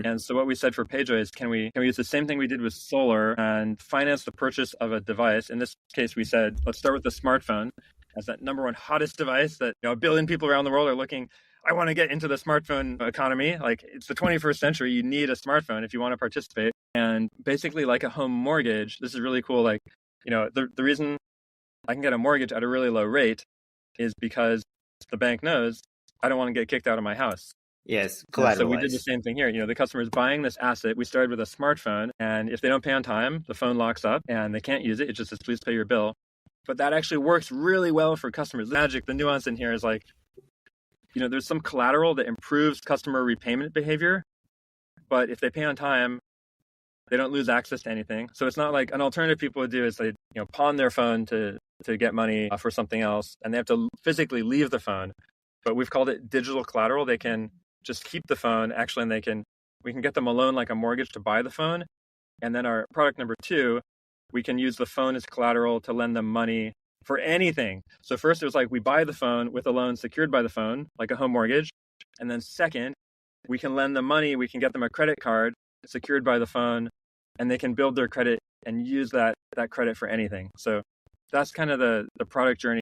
And so what we said for PayJoy is, can we use the same thing we did with solar and finance the purchase of a device? In this case, we said, let's start with the smartphone as that number one hottest device that, a billion people around the world are looking. I want to get into the smartphone economy. Like, it's the 21st century. You need a smartphone if you want to participate. And basically, like a home mortgage, this is really cool. Like, the reason I can get a mortgage at a really low rate is because the bank knows I don't want to get kicked out of my house. Yes, So we did the collateralized. same thing here. The customer is buying this asset. We started with a smartphone, and if they don't pay on time, the phone locks up and they can't use it. It just says, please pay your bill. But that actually works really well for customers. The magic, the nuance in here is like, there's some collateral that improves customer repayment behavior, but if they pay on time, they don't lose access to anything. So it's not like an alternative people would do is they, pawn their phone to get money for something else, and they have to physically leave the phone. But we've called it digital collateral. They can just keep the phone, actually, and we can get them a loan like a mortgage to buy the phone. And then our product number 2, we can use the phone as collateral to lend them money for anything. So first it was like we buy the phone with a loan secured by the phone, like a home mortgage. And then second, we can lend them money. We can get them a credit card secured by the phone, and they can build their credit and use that credit for anything. So that's kind of the product journey